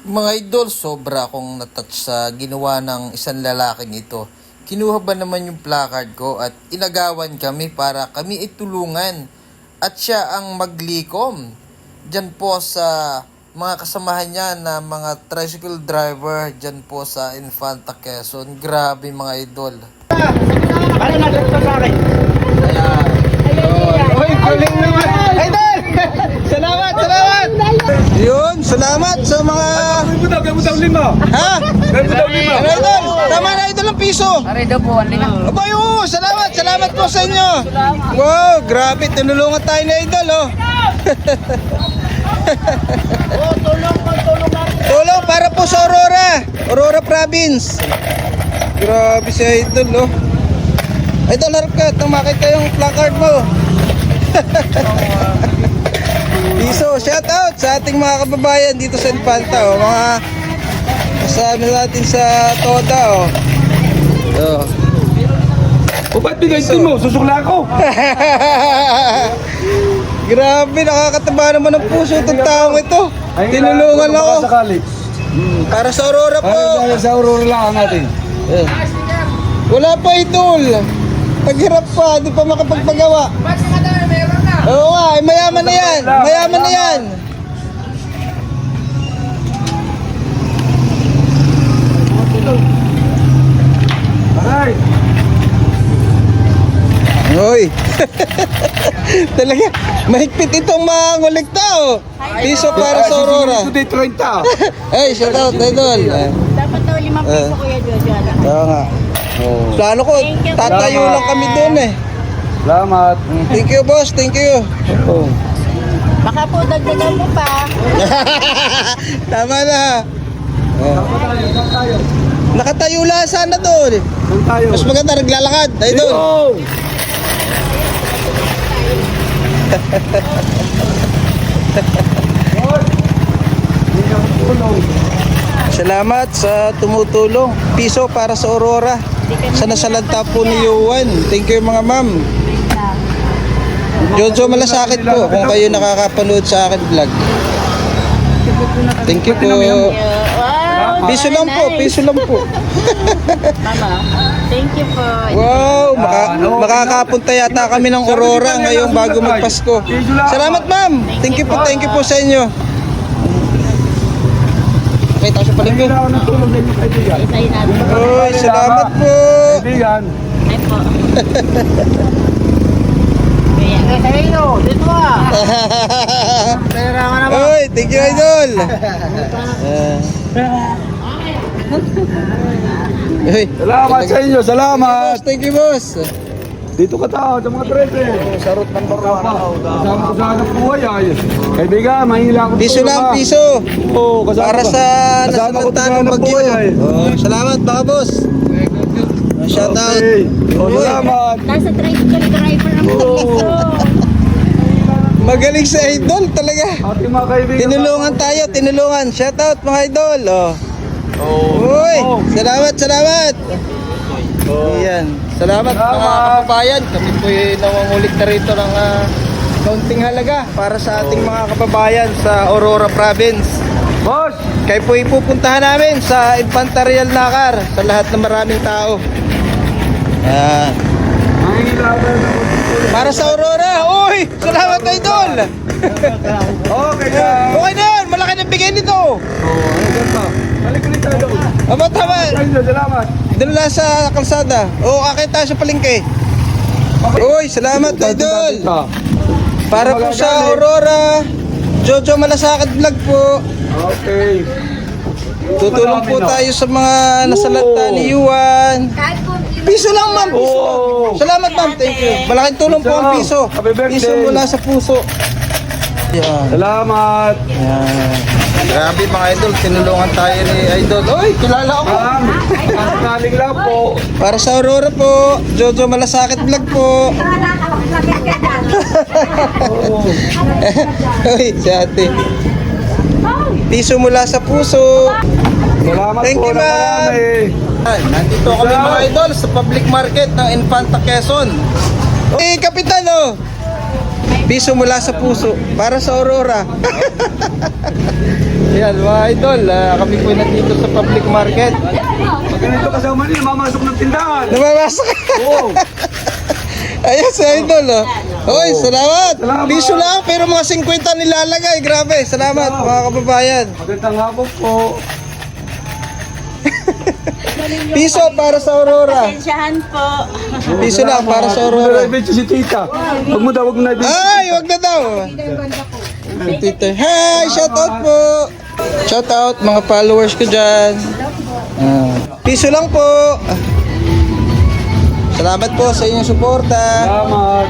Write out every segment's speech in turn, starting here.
Mga idol, sobra akong natouch sa ginawa ng isang lalaking ito. Kinuha ba naman yung placard ko at inagawan kami para kami itulungan. At siya ang maglikom. Diyan po sa mga kasamahan niya na mga tricycle driver diyan po sa Infanta Quezon. Grabe mga idol. Ano na dito sa akin? Ayan. Uy, galing naman! Idol! Salamat, salamat! Yun, salamat sa mga... Gaya mo daw lima! Ha? Gaya mo daw lima! Ano, idol? Tama na idol ang piso. Aray daw po, anli na. Abay, oo, salamat po sa inyo. Wow, grabe, tinulungan tayo ni idol, oh. Tulong para po sa Aurora Province. Grabe si idol, oh. Idol, harap ka, makita yung placard mo. Piso, shout out sa ating mga kababayan dito sa Infanta, oh. Mga kasama natin sa Toda, oh. Oh. O ba't bigaytin mo? Susukla ako! Grabe, nakakataba naman ng puso itong taong ito. Tinulungan ako. Sakali. Para sa Aurora po. Sa Aurora lang natin. Eh. Wala pa idol. Paghirap pa, di pa makapagpagawa. Oo nga, ay mayaman na yan. Mayaman na yan. Aray! Hoy. Talaga, mahigpit itong mga ngolekta, oh. Piso para sa Aurora. Today 30. Hey, shout out idol. Dapat daw 5 piso Kuya Jojo. Oo nga. Plano ko, tatayo lang kami doon eh. Salamat. Thank you boss, thank you. Oh. Baka po dagdagan mo pa. Tama na. Nakatayo lang sana doon. Saan tayo? Mas maganda naglalakad. Idol. Oh! Salamat sa tumutulong. Piso para sa Aurora. Sa nasalanta po ni Yuan. Thank you mga ma'am. Jojo Malasakit po kung kayo nakakapanood sa akin vlog. Thank you po. Wow. Piso lang po, piso lang po. Mama, thank you po. Wow, makakapunta yata kami ng Aurora ngayong bago magpasko. Salamat ma'am. Thank you po sa inyo. Okay, tayo sa palengke. Kailangan ng tulong din yung kaibigan. Isayin natin. Oy, salamat po. Kaibigan. Ay po. Kaya kayo, dito ah. Pera ka naman. Oy, thank you idol. Oy, Salamat sa inyo, salamat! thank you boss. Dito ka tao, sa mga 13. Sarot ng barwa. Kasama ko sa hanap buhay ay. Kaibigan, mahila ako. Piso lang, piso. Oo, kasama Para ko. sa Kasama ko nasalanta sa ng hanap bagyo. buhay ay. Oh, salamat mga boss. Shout out. Okay. Oh, salamat. Nasa tricycle driver ang dito. Magaling sa idol talaga. Ating mga kaibigan. Tinulungan. Shout out mga idol. Uy, salamat. Yan. Salamat mga kababayan. Kami po nangungulit na rito ng kaunting halaga para sa ating mga kababayan sa Aurora Province. Boss! Kayo po ipupuntahan namin sa Infanta Real Nakar sa lahat ng maraming tao. Yan. Mahila ako. Para sa Aurora. Uy, salamat idol. Okay na. Okay na yan. Malaki na bigay nito. Ano ganda? Balik ulit tayo. Tama. Salamat. Doon lang sa kalsada. Oo, akin tayo sa palengke. Uy, salamat idol. Para po sa Aurora, Jojo Malasakit vlog po. Okay. Tutulong po tayo sa mga nasalanta ni Yuan. Piso lang ma'am, piso. Oo. Salamat ma'am, thank you. Malaking tulong po ang piso. Happy birthday. Piso mula sa puso. Yan. Salamat. Yan. Grabe mga idol, tinulungan tayo ni idol. Uy, kilala ako. Ang kaling lang po. Para sa Aurora po, Jojo Malasakit vlog po. Uy, si ate. Piso mula sa puso. Salamat Thank po you, na ma'am. marami. Nandito kami mga idol sa public market ng Infanta Quezon. Eh, Kapitan oh. Piso mula sa puso para sa Aurora. Yan mga idol, kami po nandito sa public market. Pag ganito kasama nila, mamasok ng tindahan. Namamasak. Oo. Ayan si idol. Hoy, salamat. Salamat. Piso lang pero mga 50 nilalagay. Grabe, salamat mga kababayan. Magandang hapon po. Piso para sa Aurora. Pasensyahan po. Piso lang para sa Wala Aurora. ibig si tita. Wag mo daw, wag mo na ibig. Ay, wag na daw. Twitter. Hi, shout out po. Shout out mga followers ko dyan. Piso lang po. Salamat po sa inyong suporta. Salamat.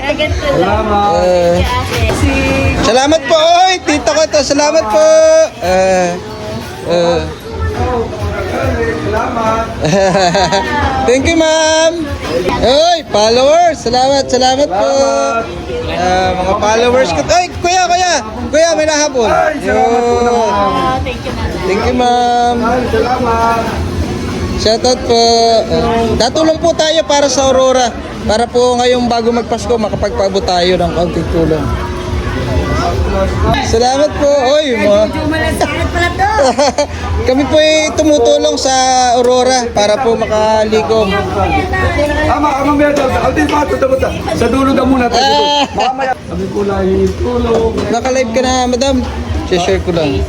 Agad ko lang. Salamat. Salamat po. Oy, tita ko to. Salamat po. Salamat. Thank you, ma'am. Oy, followers. Salamat po. Mga followers ko. Ay, kuya. Kuya, may nahabol. Ay, salamat po naman. Thank you, ma'am. Thank you, ma'am. Ay, salamat. Shoutout po. Tatulong po tayo para sa Aurora. Para po ngayong bago magpasko, makapagpaabot tayo ng kaunting tulong. Salamat po. Oy, mga... Malasakit pala to. Kami po ay tumutulong sa Aurora para po makalikom. Mamaya daw. Altin pa, tutulog ka. Sa dulo daw muna tayo. Mamaya. Kami po lang tulong. Naka-live ka na, madam. Share ko lang.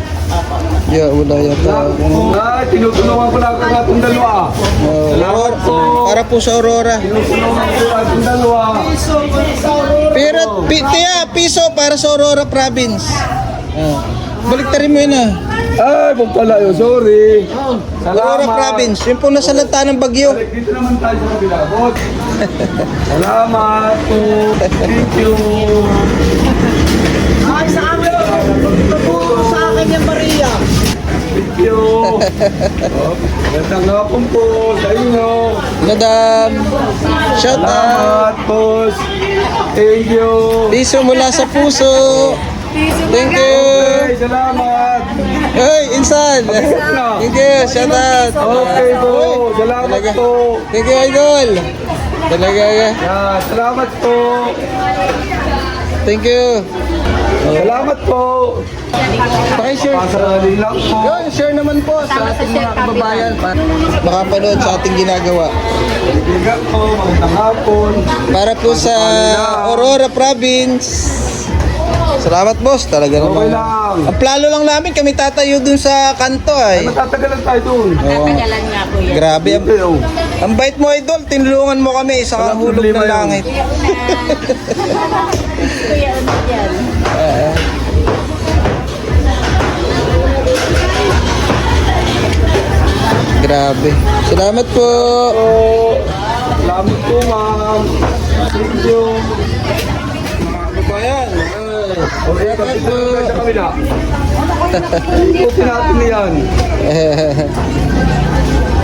Yeah, wala yata. Ay, tinutulungan ko lang ang atong dalawa. Salamat po. Para po sa Aurora. Tinutulungan ko ang atong dalawa. Pero, piso para sa Aurora Province. Baliktarin mo yun ah. Ay, kung pala yun. Sorry. Aurora Salamat. Province. Yun po nasa lanta ng bagyo. Balik, dito naman tayo sa kabila. Bot. Salamat po. Thank you. Ay, sa akin. Tuturo sa akin yung Maria. Thank you. Magandang hapon po sa inyo. Madam. Shout out. Salamat, boss. Thank you. Piso mula sa puso. Thank you. Okay, salamat. Hey, Insan. Thank you. Shout out. Okay po. Salamat Talaga. po. Thank you, idol. Talaga. Yan, salamat po. Thank you. Salamat po. Pakishare. Pasarali lang po. Yun, share naman po sa ating mga kababayan. Makapanood sa ating ginagawa. Bigat po. Magandang hapon. Para po sa Aurora Province. Salamat boss, talaga Okay naman. lang. Ang plano lang namin, kami tatayo dun sa kanto ay. Matatagalan tayo doon. Tatagalan nga po yan. Grabe, ang bait mo idol, tinulungan mo kami sa Walang kahulog problema ng yun. langit. Kuya, ano yan? Grabe. Salamat po. Salamat po, ma'am. Thank you. Bayan. Okay, kapit na tayo sa kabila. Ikutin natin yan.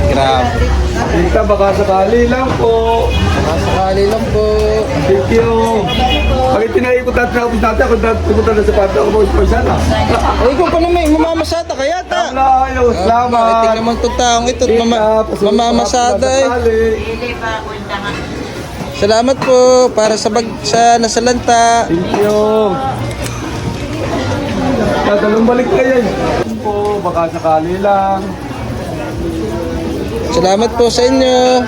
Grabe. Dito, baka sakali lang po. Sakali lang po. Thank you. Pag itinaikot natin na natin, ako pupunta na sa pato, ako mag-sponsor sana. Ay, ikaw pa naman, mamamasada ka yata. Ayos, salamat. Tingnan mo itong taong ito, mamamasada eh. Hindi pa, punta nga. Salamat po para sa nasalanta. Thank you. Tatalong balik kayo. Po, baka sakali lang. Salamat po sa inyo.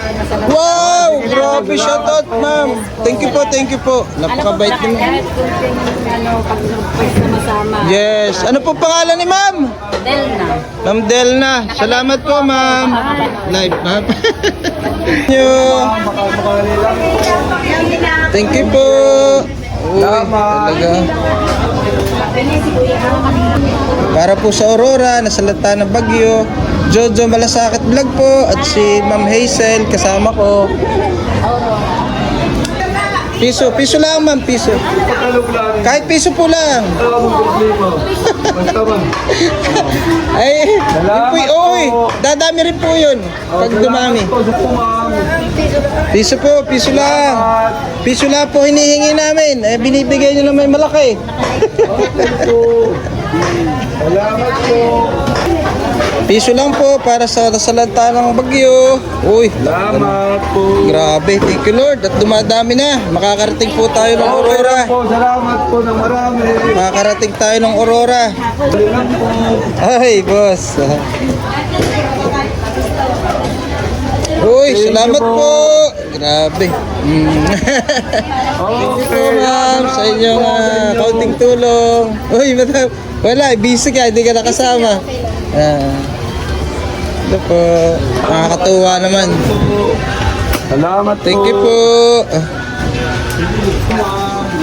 Wow! Grabe, shoutout ma'am. Thank you po. Napakabait niyo. Kahit kunting pag-surprise na masama. Yes. Ano po pangalan ni ma'am? Delna. Ma'am Delna. Salamat po ma'am. Live ma'am. Nyo. Baka sakali lang po. Thank you po. Uy, Salamat. talaga. Para po sa Aurora, nasalanta ng bagyo. Jojo Malasakit Vlog po at si Ma'am Hazel kasama ko. Piso lang ma'am, piso. Patalog lang. Kahit piso po lang. Wala akong problema. Basta ba? Ay, Salamat yun po, oy, po. dadami rin po yun pag dumami. Salamat po sa po, ma'am. Piso lang. Piso lang po hinihingi namin. Eh, binibigay nyo naman malaki. Thank you. Salamat po. Piso lang po para sa nasalanta ng bagyo. Uy, Salamat po. grabe. Thank you Lord. At dumadami na. Makakarating po tayo ng Okay Aurora. lang po. Salamat po ng marami. Makakarating tayo ng Aurora. Salamat po. Ay, boss. Uy, Thank salamat you po. po. Grabe. Thank you po, ma'am, sa inyong kaunting tulong. Uy, madam. Wala, busy ka. Hindi ka nakasama. Ito po. Nakakatuwa naman. Salamat po. Thank you po.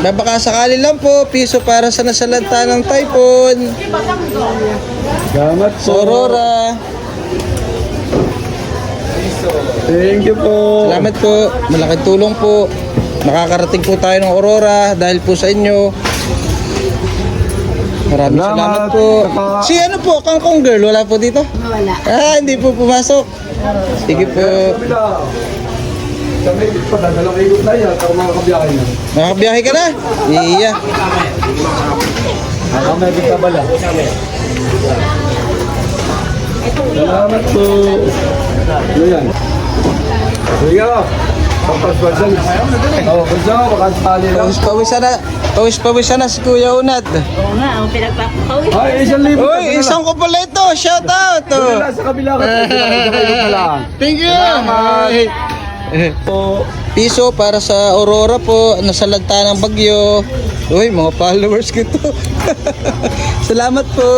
Baka sakali lang po, piso para sa nasalanta ng typhoon. Salamat po. Sa Aurora. Thank you po. Salamat po. Malaking tulong po. Makakarating po tayo ng Aurora dahil po sa inyo. Maraming salamat po. Si ano po, Kangkong Girl, wala po dito? Wala. Hindi po pumasok. Sige po. Kabila. Sa may pa, dalawang ikot na yan. Ako makakabiyahe na. Nakakabiyahe ka na? Iya. Nakamegit ka bala. Salamat po. Ano yan? Sige ka. Papaspasan. Oo, kasi ako, makasali lang. Pawis-pawisan na si Kuya Unad. Oo nga, ang pinagpapakawin. Ay, 1,000. Uy, isang ko pala ito. Shout out. Wala sa kabila ka. Sa kayo na lang. Thank you. Salamat. Po. Piso para sa Aurora po, nasalanta ng bagyo. Uy, mga followers ko to. Salamat po.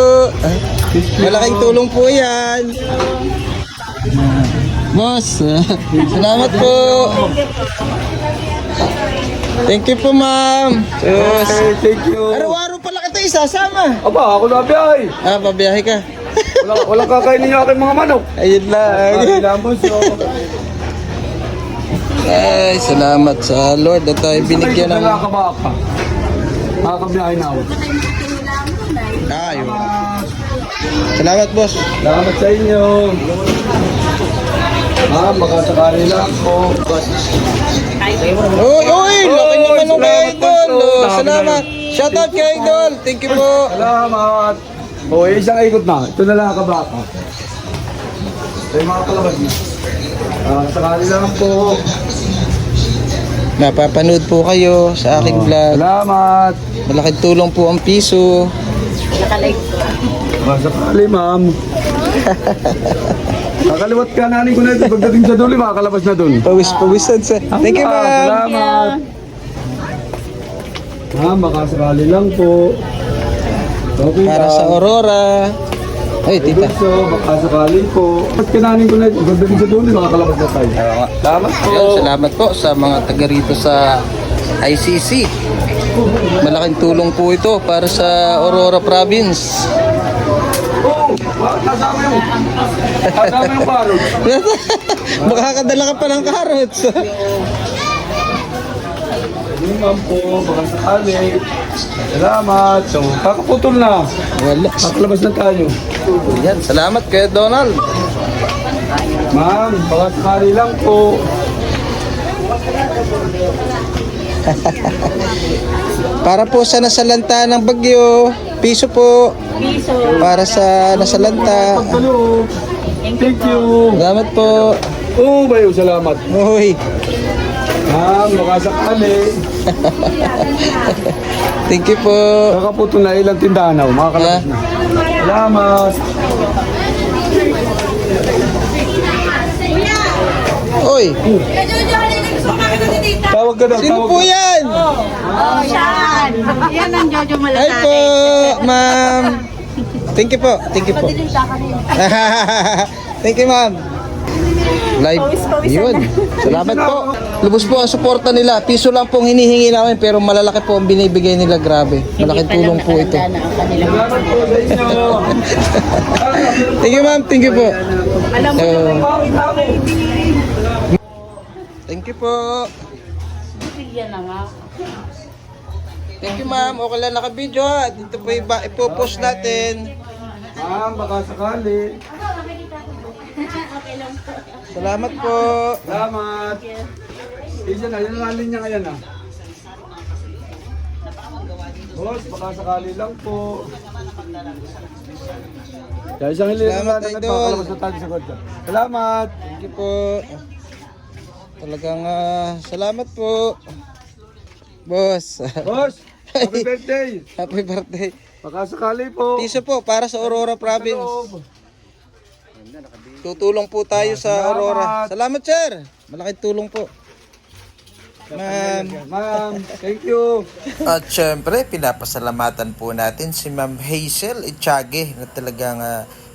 Malaking tulong po yan. Boss, salamat po. Thank you po, ma'am. Yes. Okay, thank you. Araw-araw pala kita isasama. Aba, ako na biyahe. Pabiyahe ka. Walang kakainin niyo aking mga manok. Ayun lang. Lambos, so. Ay, salamat sa Lord at tayo binigyan ng... Nakakabaka. Nakakabiyahe na ako. Ayun. Salamat, boss. Salamat sa inyo. Makasakali lang po. Uy, laki naman ng kay salamat po, Idol. so, Salamat. Shout out kay Idol. Thank you po. Salamat. O, isang ikot na. Ito na lang kabaka. Ito yung mga kalabas niyo. Sakali lang po. Napapanood po kayo sa aking vlog. Salamat. Malaking tulong po ang piso. Nakalike. Sakali, ma'am. Kakaliwat ka nanin ko na ito. Pagdating sa dulo, makakalabas na dun. Pawisan sa... Thank you, ma'am. Salamat. Makasakali lang po. Okay, Para sa Aurora. Ay, tita. So, makasakali po. Pag kinanin ko na ito, pagdating sa dulo, makakalabas na tayo. Salamat po. Ayun, salamat po sa mga taga rito sa ICC. Malaking tulong po ito para sa Aurora Province. Kasama yung parod. Makakadala ka pa ng carrots. Yung ma'am po, makasakali. Salamat. So, kakaputol na. Wala. Kakalabas na tayo. Yan, salamat kay Donald. Ma'am, makasakali lang po. Para po sa nasalanta ng bagyo, piso po. Piso. Para sa nasalanta. Pagkalo. Thank you. Salamat po. Oo, bayo, salamat. Uy, Ma'am, makasakali. thank you po. Kakaputol na ilang tindahan na. Makakalabas na. Salamat. Uy, Tawag ka daw. sino tawag po ka. yan? Oh, yan. Yan ang Jojo Hi Malasakit. po, ma'am. Thank you po. Thank you po. Thank you, ma'am. Live. Yun. Salamat po. Lubos po ang suporta nila. Piso lang pong hinihingi namin pero malalaki po ang binibigay nila. Grabe. Malaking tulong po ito. Salamat po sa inyo. Thank you, ma'am. Thank you po. Alam mo, Thank you po. bigyan na nga. Thank you, ma'am. Okay lang naka-video ha. Dito po ipopost natin. Ma'am, makasakali. Salamat po. Salamat. Isa na, yun ang linya ngayon ah. Boss, baka sakali lang po. Kaya isang hilira Salamat, na Idol. nagpakalabas na tayo sa kotse. Salamat! Thank you po. Talagang salamat po. Boss. Boss! Happy birthday! Happy birthday. Baka sakali po. Tiso po para sa Aurora Province. Loob. Tutulong po tayo sa Salamat. Aurora. Salamat, sir. Malaking tulong po. Ma'am. Ma'am, thank you. At syempre, pinapasalamatan po natin si Ma'am Hazel Echage na talagang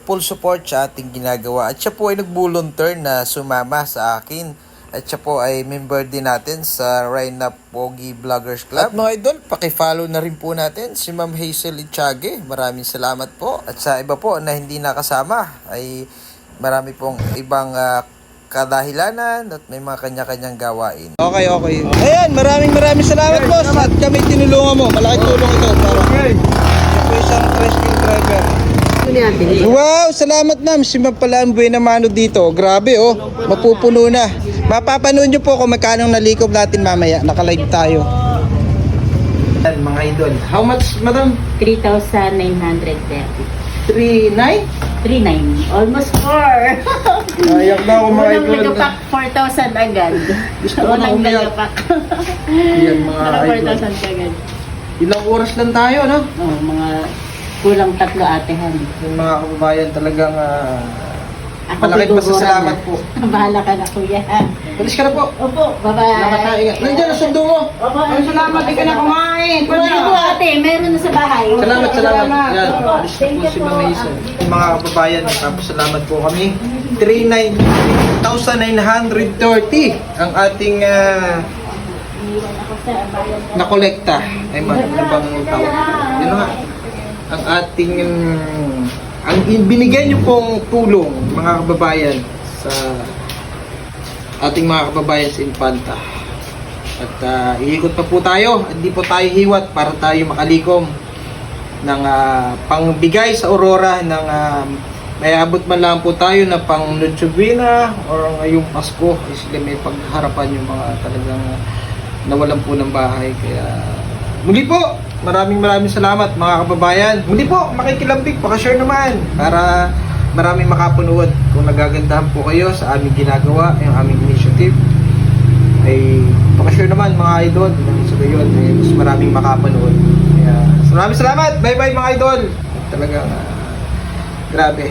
full support sa ating ginagawa. At siya po ay nag-volunteer na sumama sa akin. At siya po ay member din natin sa Rhina Pogi Vloggers Club. At mga idol, pakifollow na rin po natin si Ma'am Hazel Echage. Maraming salamat po. At sa iba po na hindi nakasama ay marami pong ibang kadahilanan at may mga kanya-kanyang gawain. Okay. Ayan, maraming salamat boss. At kami tinulungan mo. Malaking tulong ito para Okay. po isang rescue driver. Wow, salamat ma'am. Si Ma'am pala ang buhay na mano dito. Grabe oh, mapupuno na. Mapapanood nyo po kung magkano nalikob natin mamaya. Nakalive tayo. Mga idol. How much, madam? 3,930. 3.9? 3,900. Almost 4. Ayak na ako mga Unang idol. nagapak, 4,000 agad. Gusto ko na Unang umiyak. nagapak. Yan mga Naka idol. 4,000 agad. Ilang oras lang tayo, no? Oh, mga kulang 3 atehan. Yung mga kababayan talagang Ako malaking biguguran pasasalamat na. po. Bahala ka na kuya. Alis ka na po. Opo, bye-bye. Nakataingat. Nandiyan ang sundo mo. Opo, salamat. Di ka na kumain. Kumain po ate, meron na sa bahay. Salamat. Yan. Opo, Alis na thank po you si po. Ma'am Hazel. Yung mga kababayan, salamat po kami. 3,930 ang ating Iniwan ako sa bayan. nakolekta. Ay, ano bang tawag? Yun nga. Ang ating ang binigay niyo pong tulong, mga kababayan, sa ating mga kababayan sa Infanta. At iikot pa po tayo. Hindi po tayo hiwat para tayo makalikom ng pangbigay sa Aurora ng may abot man lang po tayo na pang Noche Buena or ngayong Pasko. Sila may pagharapan yung mga talagang nawalan po ng bahay. Kaya muli po, maraming salamat mga kababayan. Muli po, makikilambing, pakashare naman para maraming makapanood. Kung nagagandahan po kayo sa aming ginagawa, yung aming initiative, ay pakashare naman mga idol. Sa gayon, mas maraming makapanood. Kaya maraming salamat. Bye bye mga idol. Talagang grabe.